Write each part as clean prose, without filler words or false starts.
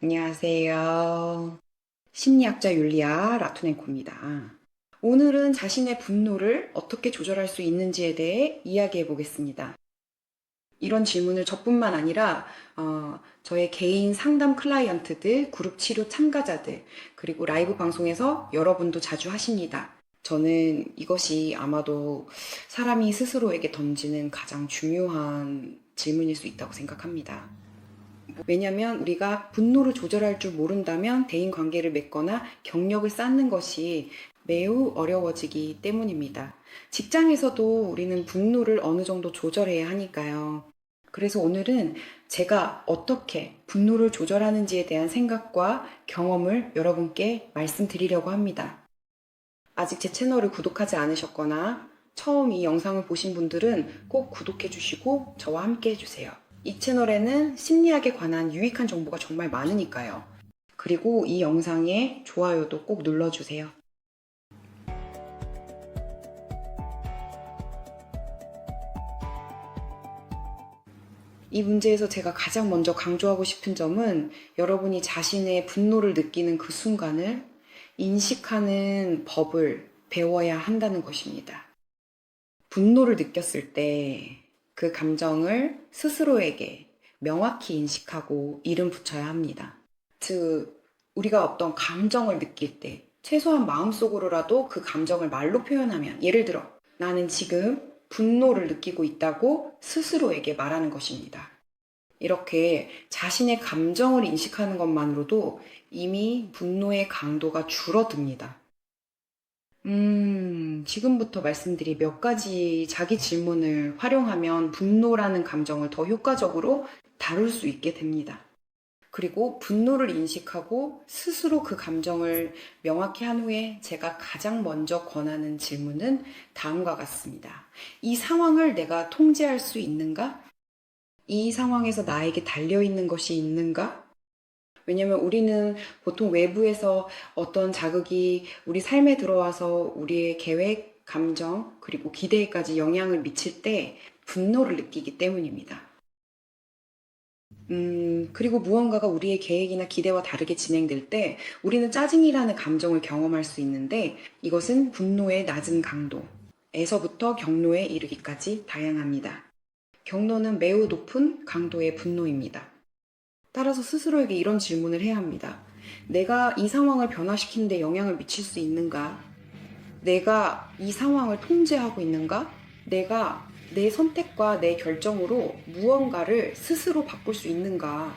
안녕하세요. 심리학자 율리아 라투넨코입니다. 오늘은 자신의 분노를 어떻게 조절할 수 있는지에 대해 이야기해 보겠습니다. 이런 질문을 저뿐만 아니라 저의 개인 상담 클라이언트들, 그룹 치료 참가자들, 그리고 라이브 방송에서 여러분도 자주 하십니다. 저는 이것이 아마도 사람이 스스로에게 던지는 가장 중요한 질문일 수 있다고 생각합니다. 왜냐면 우리가 분노를 조절할 줄 모른다면 대인 관계를 맺거나 경력을 쌓는 것이 매우 어려워지기 때문입니다. 직장에서도 우리는 분노를 어느 정도 조절해야 하니까요. 그래서 오늘은 제가 어떻게 분노를 조절하는지에 대한 생각과 경험을 여러분께 말씀드리려고 합니다. 아직 제 채널을 구독하지 않으셨거나 처음 이 영상을 보신 분들은 꼭 구독해 주시고 저와 함께 해주세요. 이 채널에는 심리학에 관한 유익한 정보가 정말 많으니까요. 그리고 이 영상에 좋아요도 꼭 눌러주세요. 이 문제에서 제가 가장 먼저 강조하고 싶은 점은 여러분이 자신의 분노를 느끼는 그 순간을 인식하는 법을 배워야 한다는 것입니다. 분노를 느꼈을 때 그 감정을 스스로에게 명확히 인식하고 이름 붙여야 합니다. 즉, 우리가 어떤 감정을 느낄 때 최소한 마음속으로라도 그 감정을 말로 표현하면, 예를 들어 나는 지금 분노를 느끼고 있다고 스스로에게 말하는 것입니다. 이렇게 자신의 감정을 인식하는 것만으로도 이미 분노의 강도가 줄어듭니다. 지금부터 말씀드릴 몇 가지 자기 질문을 활용하면 분노라는 감정을 더 효과적으로 다룰 수 있게 됩니다. 그리고 분노를 인식하고 스스로 그 감정을 명확히 한 후에 제가 가장 먼저 권하는 질문은 다음과 같습니다. 이 상황을 내가 통제할 수 있는가? 이 상황에서 나에게 달려있는 것이 있는가? 왜냐면 우리는 보통 외부에서 어떤 자극이 우리 삶에 들어와서 우리의 계획, 감정, 그리고 기대에까지 영향을 미칠 때 분노를 느끼기 때문입니다. 그리고 무언가가 우리의 계획이나 기대와 다르게 진행될 때 우리는 짜증이라는 감정을 경험할 수 있는데 이것은 분노의 낮은 강도에서부터 경로에 이르기까지 다양합니다. 경로는 매우 높은 강도의 분노입니다. 따라서 스스로에게 이런 질문을 해야 합니다. 내가 이 상황을 변화시키는 데 영향을 미칠 수 있는가? 내가 이 상황을 통제하고 있는가? 내가 내 선택과 내 결정으로 무언가를 스스로 바꿀 수 있는가?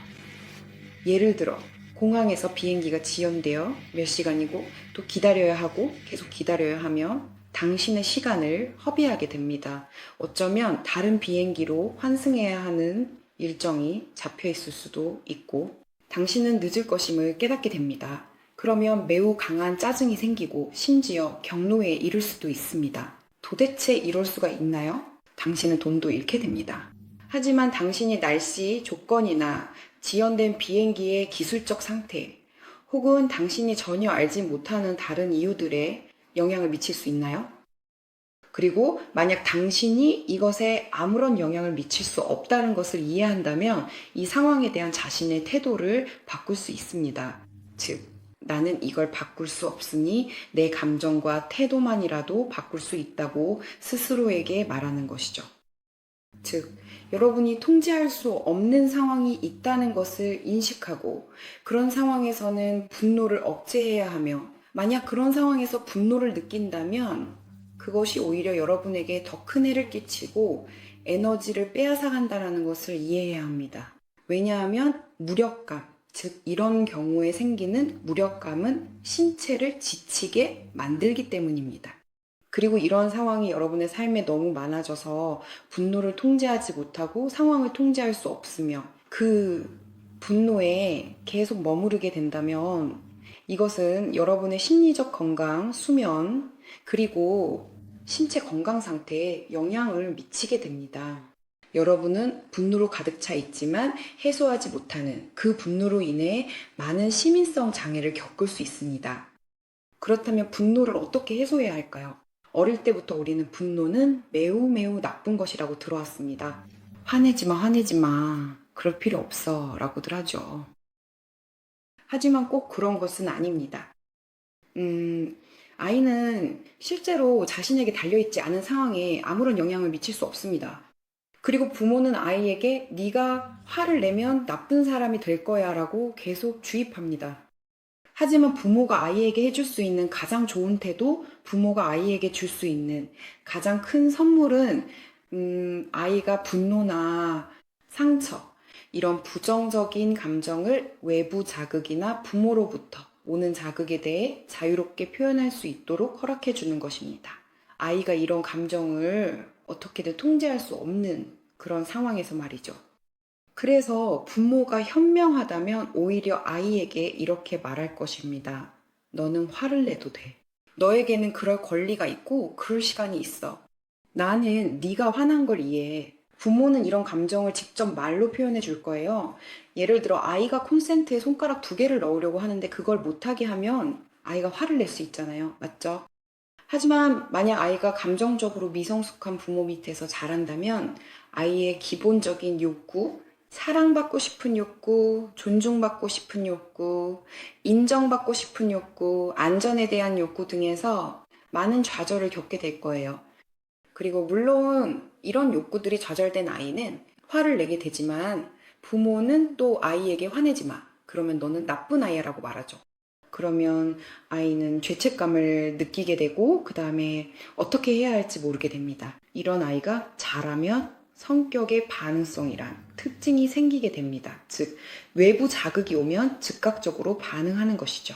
예를 들어 공항에서 비행기가 지연되어 몇 시간이고 또 기다려야 하고 계속 기다려야 하며 당신의 시간을 허비하게 됩니다. 어쩌면 다른 비행기로 환승해야 하는 일정이 잡혀 있을 수도 있고 당신은 늦을 것임을 깨닫게 됩니다. 그러면 매우 강한 짜증이 생기고 심지어 경로에 이를 수도 있습니다. 도대체 이럴 수가 있나요? 당신은 돈도 잃게 됩니다. 하지만 당신이 날씨, 조건이나 지연된 비행기의 기술적 상태 혹은 당신이 전혀 알지 못하는 다른 이유들에 영향을 미칠 수 있나요? 그리고 만약 당신이 이것에 아무런 영향을 미칠 수 없다는 것을 이해한다면 이 상황에 대한 자신의 태도를 바꿀 수 있습니다. 즉, 나는 이걸 바꿀 수 없으니 내 감정과 태도만이라도 바꿀 수 있다고 스스로에게 말하는 것이죠. 즉, 여러분이 통제할 수 없는 상황이 있다는 것을 인식하고 그런 상황에서는 분노를 억제해야 하며 만약 그런 상황에서 분노를 느낀다면 그것이 오히려 여러분에게 더 큰 해를 끼치고 에너지를 빼앗아간다는 것을 이해해야 합니다. 왜냐하면 무력감, 즉 이런 경우에 생기는 무력감은 신체를 지치게 만들기 때문입니다. 그리고 이런 상황이 여러분의 삶에 너무 많아져서 분노를 통제하지 못하고 상황을 통제할 수 없으며 그 분노에 계속 머무르게 된다면 이것은 여러분의 심리적 건강, 수면, 그리고 신체 건강 상태에 영향을 미치게 됩니다. 여러분은 분노로 가득 차 있지만 해소하지 못하는 그 분노로 인해 많은 시민성 장애를 겪을 수 있습니다. 그렇다면 분노를 어떻게 해소해야 할까요? 어릴 때부터 우리는 분노는 매우 매우 나쁜 것이라고 들어왔습니다. 화내지 마, 화내지 마. 그럴 필요 없어. 라고들 하죠. 하지만 꼭 그런 것은 아닙니다. 아이는 실제로 자신에게 달려있지 않은 상황에 아무런 영향을 미칠 수 없습니다. 그리고 부모는 아이에게 네가 화를 내면 나쁜 사람이 될 거야 라고 계속 주입합니다. 하지만 부모가 아이에게 해줄 수 있는 가장 좋은 태도, 부모가 아이에게 줄 수 있는 가장 큰 선물은 아이가 분노나 상처, 이런 부정적인 감정을 외부 자극이나 부모로부터 오는 자극에 대해 자유롭게 표현할 수 있도록 허락해 주는 것입니다. 아이가 이런 감정을 어떻게든 통제할 수 없는 그런 상황에서 말이죠. 그래서 부모가 현명하다면 오히려 아이에게 이렇게 말할 것입니다. 너는 화를 내도 돼. 너에게는 그럴 권리가 있고 그럴 시간이 있어. 나는 네가 화난 걸 이해해. 부모는 이런 감정을 직접 말로 표현해 줄 거예요. 예를 들어 아이가 콘센트에 손가락 2개를 넣으려고 하는데 그걸 못하게 하면 아이가 화를 낼 수 있잖아요. 맞죠? 하지만 만약 아이가 감정적으로 미성숙한 부모 밑에서 자란다면 아이의 기본적인 욕구, 사랑받고 싶은 욕구, 존중받고 싶은 욕구, 인정받고 싶은 욕구, 안전에 대한 욕구 등에서 많은 좌절을 겪게 될 거예요. 그리고 물론 이런 욕구들이 좌절된 아이는 화를 내게 되지만 부모는 또 아이에게 화내지 마. 그러면 너는 나쁜 아이야 라고 말하죠. 그러면 아이는 죄책감을 느끼게 되고 그 다음에 어떻게 해야 할지 모르게 됩니다. 이런 아이가 자라면 성격의 반응성이란 특징이 생기게 됩니다. 즉, 외부 자극이 오면 즉각적으로 반응하는 것이죠.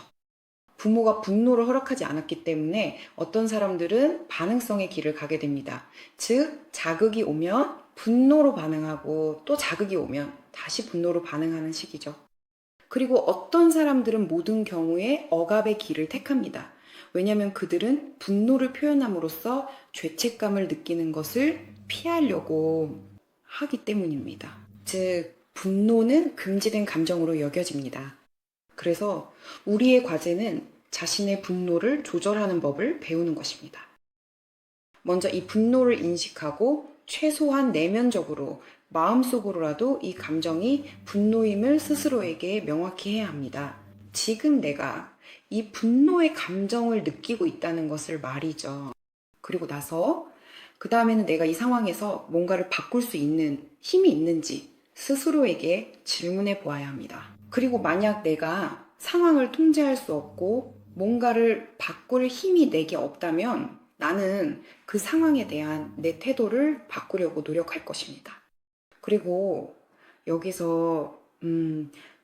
부모가 분노를 허락하지 않았기 때문에 어떤 사람들은 반응성의 길을 가게 됩니다. 즉, 자극이 오면 분노로 반응하고 또 자극이 오면 다시 분노로 반응하는 식이죠. 그리고 어떤 사람들은 모든 경우에 억압의 길을 택합니다. 왜냐하면 그들은 분노를 표현함으로써 죄책감을 느끼는 것을 피하려고 하기 때문입니다. 즉, 분노는 금지된 감정으로 여겨집니다. 그래서 우리의 과제는 자신의 분노를 조절하는 법을 배우는 것입니다. 먼저 이 분노를 인식하고 최소한 내면적으로 마음속으로라도 이 감정이 분노임을 스스로에게 명확히 해야 합니다. 지금 내가 이 분노의 감정을 느끼고 있다는 것을 말이죠. 그리고 나서 그 다음에는 내가 이 상황에서 뭔가를 바꿀 수 있는 힘이 있는지 스스로에게 질문해 보아야 합니다. 그리고 만약 내가 상황을 통제할 수 없고 뭔가를 바꿀 힘이 내게 없다면 나는 그 상황에 대한 내 태도를 바꾸려고 노력할 것입니다. 그리고 여기서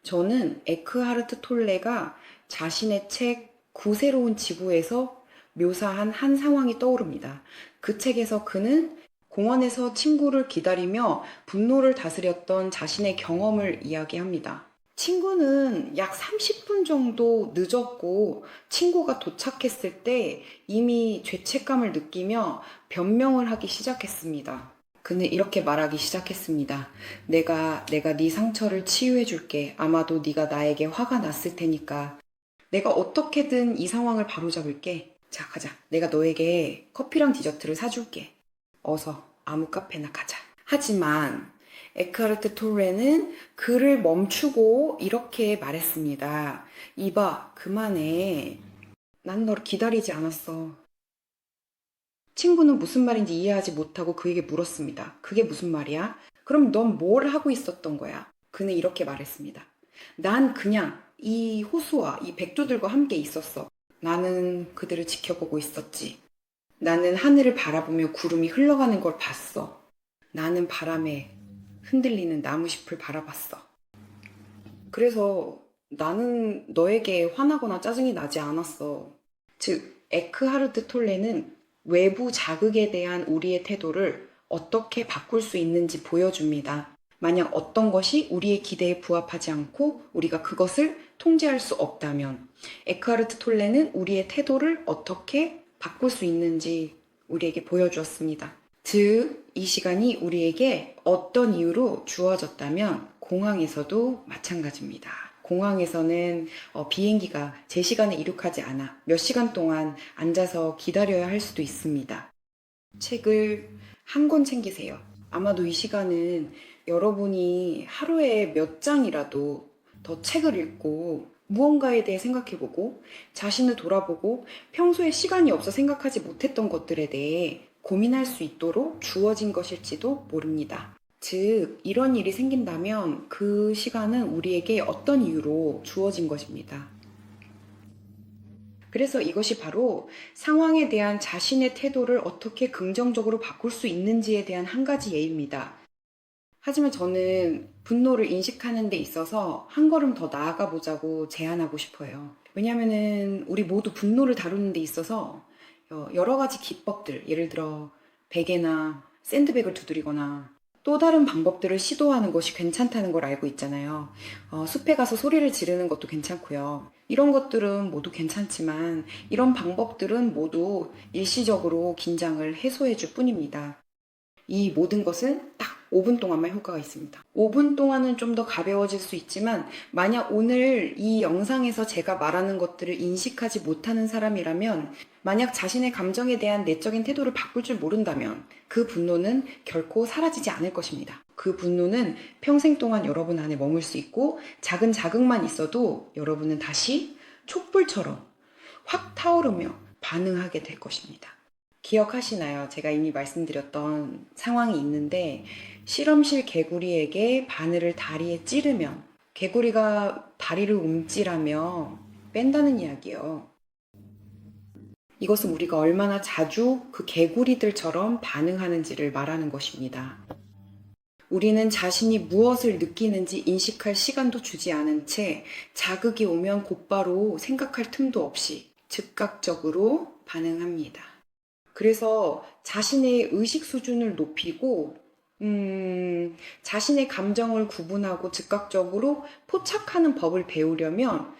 저는 에크하르트 톨레가 자신의 책 구새로운 지구에서 묘사한 한 상황이 떠오릅니다. 그 책에서 그는 공원에서 친구를 기다리며 분노를 다스렸던 자신의 경험을 이야기합니다. 친구는 약 30분 정도 늦었고 친구가 도착했을 때 이미 죄책감을 느끼며 변명을 하기 시작했습니다. 그는 이렇게 말하기 시작했습니다. 내가 네 상처를 치유해 줄게. 아마도 네가 나에게 화가 났을 테니까. 내가 어떻게든 이 상황을 바로잡을게. 자, 가자. 내가 너에게 커피랑 디저트를 사줄게. 어서 아무 카페나 가자. 하지만 에크하르트 톨레는 글을 멈추고 이렇게 말했습니다. 이봐, 그만해. 난 너를 기다리지 않았어. 친구는 무슨 말인지 이해하지 못하고 그에게 물었습니다. 그게 무슨 말이야? 그럼 넌 뭘 하고 있었던 거야? 그는 이렇게 말했습니다. 난 그냥 이 호수와 이 백조들과 함께 있었어. 나는 그들을 지켜보고 있었지. 나는 하늘을 바라보며 구름이 흘러가는 걸 봤어. 나는 바람에 흔들리는 나무잎을 바라봤어. 그래서 나는 너에게 화나거나 짜증이 나지 않았어. 즉, 에크하르트 톨레는 외부 자극에 대한 우리의 태도를 어떻게 바꿀 수 있는지 보여줍니다. 만약 어떤 것이 우리의 기대에 부합하지 않고 우리가 그것을 통제할 수 없다면 에크하르트 톨레는 우리의 태도를 어떻게 바꿀 수 있는지 우리에게 보여주었습니다. 즉, 이 시간이 우리에게 어떤 이유로 주어졌다면 공항에서도 마찬가지입니다. 공항에서는 비행기가 제 시간에 이륙하지 않아 몇 시간 동안 앉아서 기다려야 할 수도 있습니다. 책을 한 권 챙기세요. 아마도 이 시간은 여러분이 하루에 몇 장이라도 더 책을 읽고 무언가에 대해 생각해보고 자신을 돌아보고 평소에 시간이 없어 생각하지 못했던 것들에 대해 고민할 수 있도록 주어진 것일지도 모릅니다. 즉, 이런 일이 생긴다면 그 시간은 우리에게 어떤 이유로 주어진 것입니다. 그래서 이것이 바로 상황에 대한 자신의 태도를 어떻게 긍정적으로 바꿀 수 있는지에 대한 한 가지 예입니다. 하지만 저는 분노를 인식하는 데 있어서 한 걸음 더 나아가 보자고 제안하고 싶어요. 왜냐면은 우리 모두 분노를 다루는 데 있어서 여러 가지 기법들, 예를 들어 베개나 샌드백을 두드리거나 또 다른 방법들을 시도하는 것이 괜찮다는 걸 알고 있잖아요. 숲에 가서 소리를 지르는 것도 괜찮고요. 이런 것들은 모두 괜찮지만 이런 방법들은 모두 일시적으로 긴장을 해소해 줄 뿐입니다. 이 모든 것은 딱 5분 동안만 효과가 있습니다. 5분 동안은 좀 더 가벼워질 수 있지만 만약 오늘 이 영상에서 제가 말하는 것들을 인식하지 못하는 사람이라면 만약 자신의 감정에 대한 내적인 태도를 바꿀 줄 모른다면 그 분노는 결코 사라지지 않을 것입니다. 그 분노는 평생 동안 여러분 안에 머물 수 있고 작은 자극만 있어도 여러분은 다시 촛불처럼 확 타오르며 반응하게 될 것입니다. 기억하시나요? 제가 이미 말씀드렸던 상황이 있는데 실험실 개구리에게 바늘을 다리에 찌르면 개구리가 다리를 움찔하며 뺀다는 이야기예요. 이것은 우리가 얼마나 자주 그 개구리들처럼 반응하는지를 말하는 것입니다. 우리는 자신이 무엇을 느끼는지 인식할 시간도 주지 않은 채 자극이 오면 곧바로 생각할 틈도 없이 즉각적으로 반응합니다. 그래서 자신의 의식 수준을 높이고 자신의 감정을 구분하고 즉각적으로 포착하는 법을 배우려면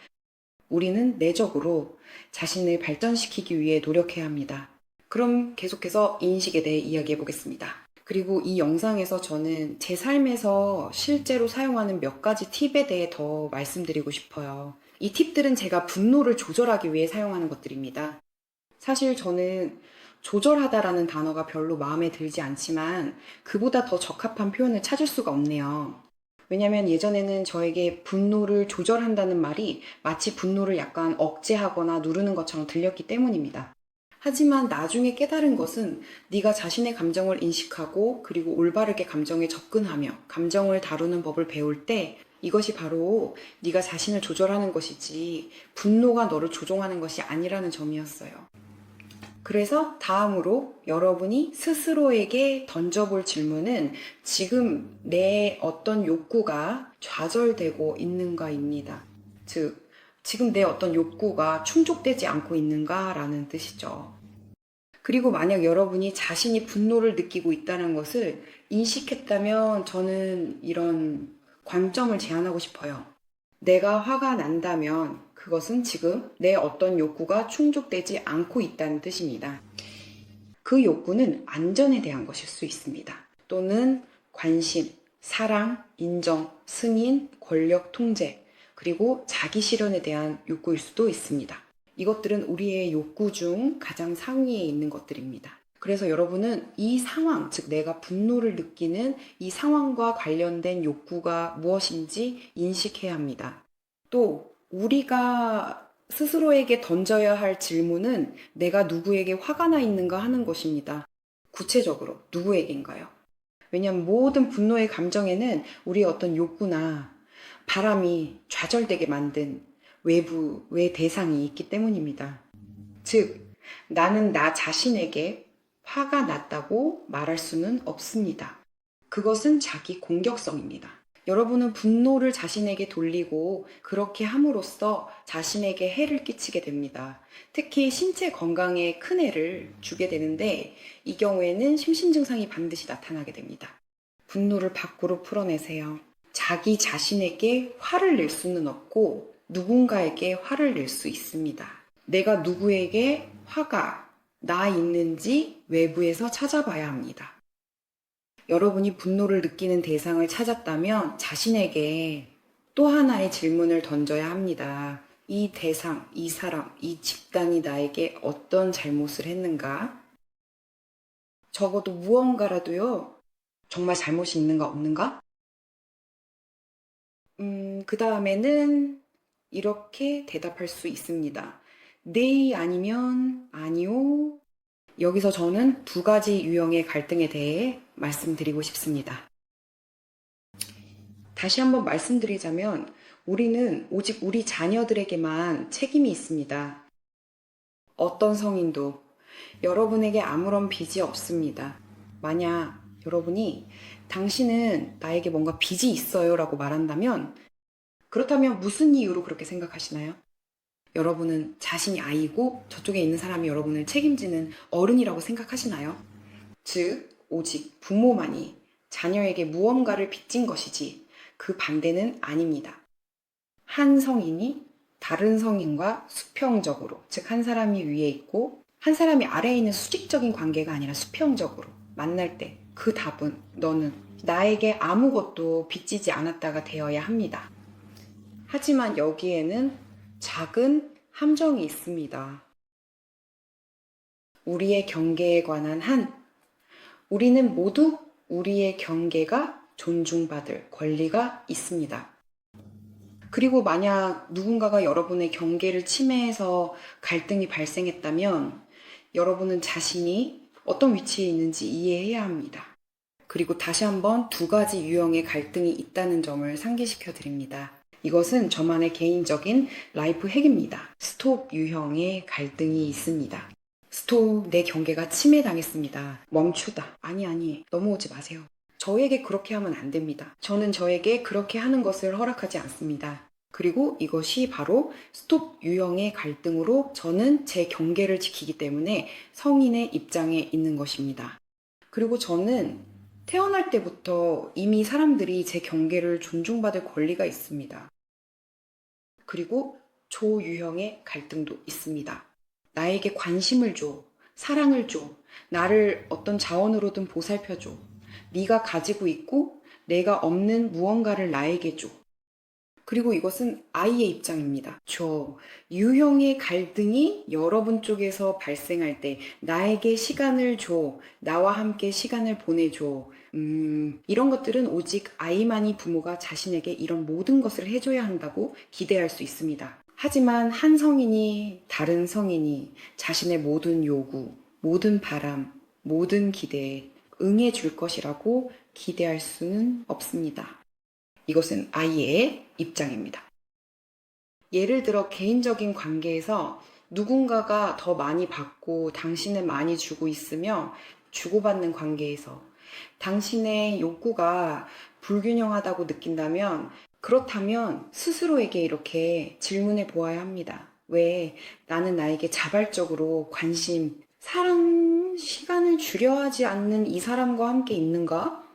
우리는 내적으로 자신을 발전시키기 위해 노력해야 합니다. 그럼 계속해서 인식에 대해 이야기해 보겠습니다. 그리고 이 영상에서 저는 제 삶에서 실제로 사용하는 몇 가지 팁에 대해 더 말씀드리고 싶어요. 이 팁들은 제가 분노를 조절하기 위해 사용하는 것들입니다. 사실 저는 조절하다라는 단어가 별로 마음에 들지 않지만 그보다 더 적합한 표현을 찾을 수가 없네요. 왜냐면 예전에는 저에게 분노를 조절한다는 말이 마치 분노를 약간 억제하거나 누르는 것처럼 들렸기 때문입니다. 하지만 나중에 깨달은 것은 네가 자신의 감정을 인식하고 그리고 올바르게 감정에 접근하며 감정을 다루는 법을 배울 때 이것이 바로 네가 자신을 조절하는 것이지 분노가 너를 조종하는 것이 아니라는 점이었어요. 그래서 다음으로 여러분이 스스로에게 던져볼 질문은 지금 내 어떤 욕구가 좌절되고 있는가입니다. 즉, 지금 내 어떤 욕구가 충족되지 않고 있는가라는 뜻이죠. 그리고 만약 여러분이 자신이 분노를 느끼고 있다는 것을 인식했다면 저는 이런 관점을 제안하고 싶어요. 내가 화가 난다면 그것은 지금 내 어떤 욕구가 충족되지 않고 있다는 뜻입니다. 그 욕구는 안전에 대한 것일 수 있습니다. 또는 관심, 사랑, 인정, 승인, 권력 통제, 그리고 자기 실현에 대한 욕구일 수도 있습니다. 이것들은 우리의 욕구 중 가장 상위에 있는 것들입니다. 그래서 여러분은 이 상황, 즉 내가 분노를 느끼는 이 상황과 관련된 욕구가 무엇인지 인식해야 합니다. 또 우리가 스스로에게 던져야 할 질문은 내가 누구에게 화가 나 있는가 하는 것입니다. 구체적으로 누구에게인가요? 왜냐하면 모든 분노의 감정에는 우리의 어떤 욕구나 바람이 좌절되게 만든 외부의 대상이 있기 때문입니다. 즉, 나는 나 자신에게 화가 났다고 말할 수는 없습니다. 그것은 자기 공격성입니다. 여러분은 분노를 자신에게 돌리고 그렇게 함으로써 자신에게 해를 끼치게 됩니다. 특히 신체 건강에 큰 해를 주게 되는데 이 경우에는 심신증상이 반드시 나타나게 됩니다. 분노를 밖으로 풀어내세요. 자기 자신에게 화를 낼 수는 없고 누군가에게 화를 낼 수 있습니다. 내가 누구에게 화가 나 있는지 외부에서 찾아봐야 합니다. 여러분이 분노를 느끼는 대상을 찾았다면 자신에게 또 하나의 질문을 던져야 합니다. 이 대상, 이 사람, 이 집단이 나에게 어떤 잘못을 했는가? 적어도 무언가라도요, 정말 잘못이 있는가 없는가? 그 다음에는 이렇게 대답할 수 있습니다. 네, 아니면 아니요. 여기서 저는 두 가지 유형의 갈등에 대해 말씀드리고 싶습니다. 다시 한번 말씀드리자면 우리는 오직 우리 자녀들에게만 책임이 있습니다. 어떤 성인도 여러분에게 아무런 빚이 없습니다. 만약 여러분이 당신은 나에게 뭔가 빚이 있어요 라고 말한다면 그렇다면 무슨 이유로 그렇게 생각하시나요? 여러분은 자신이 아이고 저쪽에 있는 사람이 여러분을 책임지는 어른이라고 생각하시나요? 즉, 오직 부모만이 자녀에게 무언가를 빚진 것이지 그 반대는 아닙니다. 한 성인이 다른 성인과 수평적으로, 즉 한 사람이 위에 있고 한 사람이 아래에 있는 수직적인 관계가 아니라 수평적으로 만날 때 그 답은 너는 나에게 아무것도 빚지지 않았다가 되어야 합니다. 하지만 여기에는 작은 함정이 있습니다. 우리의 경계에 관한 한, 우리는 모두 우리의 경계가 존중받을 권리가 있습니다. 그리고 만약 누군가가 여러분의 경계를 침해해서 갈등이 발생했다면 여러분은 자신이 어떤 위치에 있는지 이해해야 합니다. 그리고 다시 한번 두 가지 유형의 갈등이 있다는 점을 상기시켜 드립니다. 이것은 저만의 개인적인 라이프 핵입니다. 스톱 유형의 갈등이 있습니다. 스톱, 내 경계가 침해당했습니다. 멈추다. 아니, 넘어오지 마세요. 저에게 그렇게 하면 안 됩니다. 저는 저에게 그렇게 하는 것을 허락하지 않습니다. 그리고 이것이 바로 스톱 유형의 갈등으로 저는 제 경계를 지키기 때문에 성인의 입장에 있는 것입니다. 그리고 저는 태어날 때부터 이미 사람들이 제 경계를 존중받을 권리가 있습니다. 그리고 조 유형의 갈등도 있습니다. 나에게 관심을 줘, 사랑을 줘, 나를 어떤 자원으로든 보살펴줘. 네가 가지고 있고 내가 없는 무언가를 나에게 줘. 그리고 이것은 아이의 입장입니다. 저 유형의 갈등이 여러분 쪽에서 발생할 때 나에게 시간을 줘, 나와 함께 시간을 보내줘. 이런 것들은 오직 아이만이 부모가 자신에게 이런 모든 것을 해줘야 한다고 기대할 수 있습니다. 하지만 한 성인이 다른 성인이 자신의 모든 요구, 모든 바람, 모든 기대에 응해 줄 것이라고 기대할 수는 없습니다. 이것은 아이의 입장입니다. 예를 들어 개인적인 관계에서 누군가가 더 많이 받고 당신은 많이 주고 있으며 주고받는 관계에서 당신의 욕구가 불균형하다고 느낀다면 그렇다면 스스로에게 이렇게 질문해 보아야 합니다. 왜 나는 나에게 자발적으로 관심, 사랑, 시간을 주려 하지 않는 이 사람과 함께 있는가?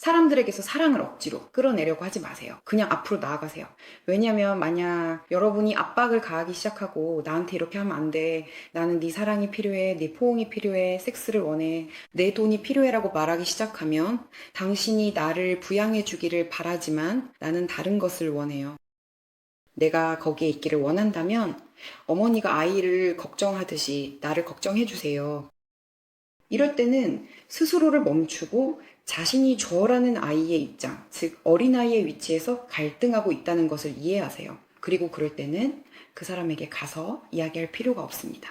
사람들에게서 사랑을 억지로 끌어내려고 하지 마세요. 그냥 앞으로 나아가세요. 왜냐면 만약 여러분이 압박을 가하기 시작하고 나한테 이렇게 하면 안 돼. 나는 네 사랑이 필요해. 네 포옹이 필요해. 섹스를 원해. 내 돈이 필요해라고 말하기 시작하면 당신이 나를 부양해 주기를 바라지만 나는 다른 것을 원해요. 내가 거기에 있기를 원한다면 어머니가 아이를 걱정하듯이 나를 걱정해 주세요. 이럴 때는 스스로를 멈추고 자신이 저라는 아이의 입장, 즉 어린아이의 위치에서 갈등하고 있다는 것을 이해하세요. 그리고 그럴 때는 그 사람에게 가서 이야기할 필요가 없습니다.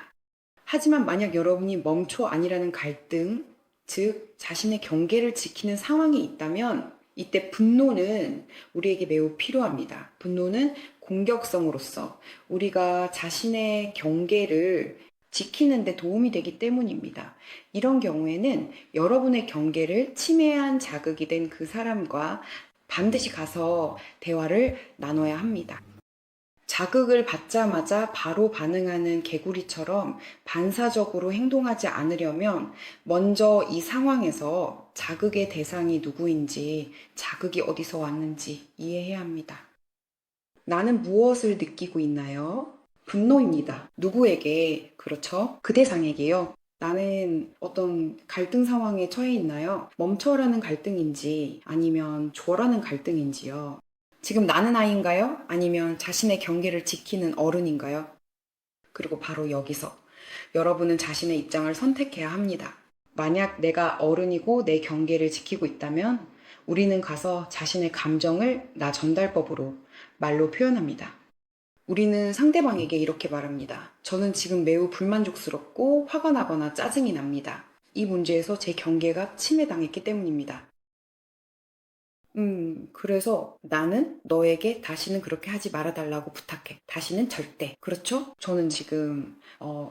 하지만 만약 여러분이 멈춰 아니라는 갈등, 즉 자신의 경계를 지키는 상황이 있다면 이때 분노는 우리에게 매우 필요합니다. 분노는 공격성으로서 우리가 자신의 경계를 지키는 데 도움이 되기 때문입니다. 이런 경우에는 여러분의 경계를 침해한 자극이 된 그 사람과 반드시 가서 대화를 나눠야 합니다. 자극을 받자마자 바로 반응하는 개구리처럼 반사적으로 행동하지 않으려면 먼저 이 상황에서 자극의 대상이 누구인지, 자극이 어디서 왔는지 이해해야 합니다. 나는 무엇을 느끼고 있나요? 분노입니다. 누구에게? 그렇죠? 그 대상에게요. 나는 어떤 갈등 상황에 처해 있나요? 멈춰라는 갈등인지 아니면 줘라는 갈등인지요. 지금 나는 아이인가요? 아니면 자신의 경계를 지키는 어른인가요? 그리고 바로 여기서 여러분은 자신의 입장을 선택해야 합니다. 만약 내가 어른이고 내 경계를 지키고 있다면 우리는 가서 자신의 감정을 나 전달법으로 말로 표현합니다. 우리는 상대방에게 이렇게 말합니다. 저는 지금 매우 불만족스럽고 화가 나거나 짜증이 납니다. 이 문제에서 제 경계가 침해당했기 때문입니다. 그래서 나는 너에게 다시는 그렇게 하지 말아달라고 부탁해. 다시는 절대. 그렇죠? 저는 지금,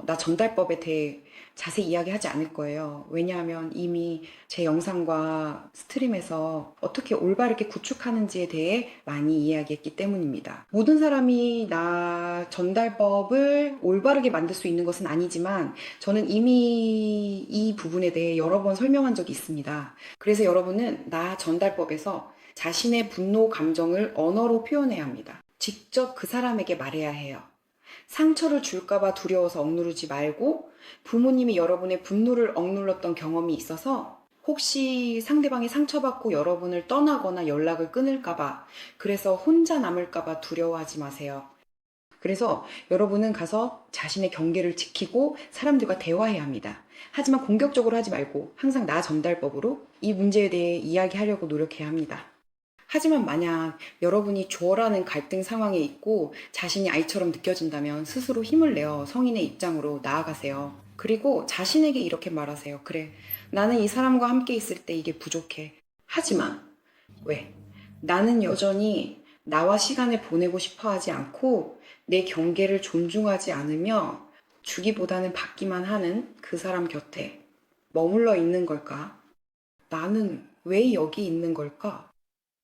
나 전달법에 대해 자세히 이야기하지 않을 거예요. 왜냐하면 이미 제 영상과 스트림에서 어떻게 올바르게 구축하는지에 대해 많이 이야기했기 때문입니다. 모든 사람이 나 전달법을 올바르게 만들 수 있는 것은 아니지만 저는 이미 이 부분에 대해 여러 번 설명한 적이 있습니다. 그래서 여러분은 나 전달법에서 자신의 분노 감정을 언어로 표현해야 합니다. 직접 그 사람에게 말해야 해요. 상처를 줄까봐 두려워서 억누르지 말고 부모님이 여러분의 분노를 억눌렀던 경험이 있어서 혹시 상대방이 상처받고 여러분을 떠나거나 연락을 끊을까봐 그래서 혼자 남을까봐 두려워하지 마세요. 그래서 여러분은 가서 자신의 경계를 지키고 사람들과 대화해야 합니다. 하지만 공격적으로 하지 말고 항상 나 전달법으로 이 문제에 대해 이야기하려고 노력해야 합니다. 하지만 만약 여러분이 조어라는 갈등 상황에 있고 자신이 아이처럼 느껴진다면 스스로 힘을 내어 성인의 입장으로 나아가세요. 그리고 자신에게 이렇게 말하세요. 그래, 나는 이 사람과 함께 있을 때 이게 부족해. 하지만 왜? 나는 여전히 나와 시간을 보내고 싶어 하지 않고 내 경계를 존중하지 않으며 주기보다는 받기만 하는 그 사람 곁에 머물러 있는 걸까? 나는 왜 여기 있는 걸까?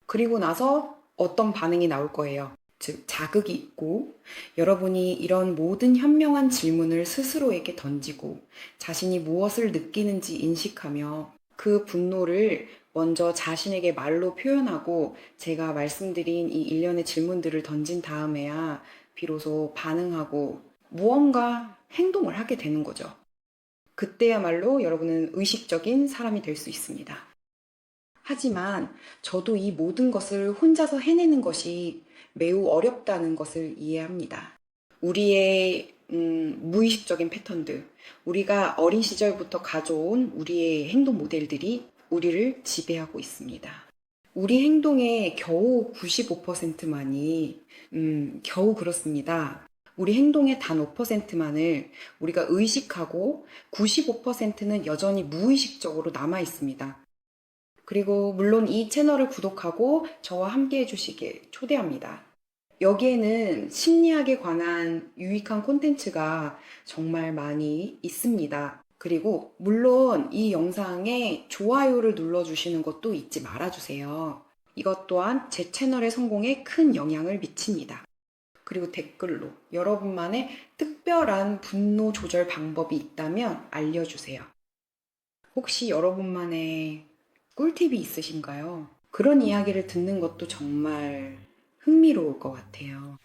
그리고 나서 어떤 반응이 나올 거예요. 즉, 자극이 있고, 여러분이 이런 모든 현명한 질문을 스스로에게 던지고, 자신이 무엇을 느끼는지 인식하며, 그 분노를 먼저 자신에게 말로 표현하고, 제가 말씀드린 이 일련의 질문들을 던진 다음에야 비로소 반응하고, 무언가 행동을 하게 되는 거죠. 그때야말로 여러분은 의식적인 사람이 될 수 있습니다. 하지만 저도 이 모든 것을 혼자서 해내는 것이 매우 어렵다는 것을 이해합니다. 우리의 무의식적인 패턴들, 우리가 어린 시절부터 가져온 우리의 행동 모델들이 우리를 지배하고 있습니다. 우리 행동의 겨우 95%만이 겨우 그렇습니다. 우리 행동의 단 5%만을 우리가 의식하고 95%는 여전히 무의식적으로 남아 있습니다. 그리고 물론 이 채널을 구독하고 저와 함께 해주시길 초대합니다. 여기에는 심리학에 관한 유익한 콘텐츠가 정말 많이 있습니다. 그리고 물론 이 영상에 좋아요를 눌러주시는 것도 잊지 말아주세요. 이것 또한 제 채널의 성공에 큰 영향을 미칩니다. 그리고 댓글로 여러분만의 특별한 분노 조절 방법이 있다면 알려주세요. 혹시 여러분만의 꿀팁이 있으신가요? 그런 이야기를 듣는 것도 정말 흥미로울 것 같아요.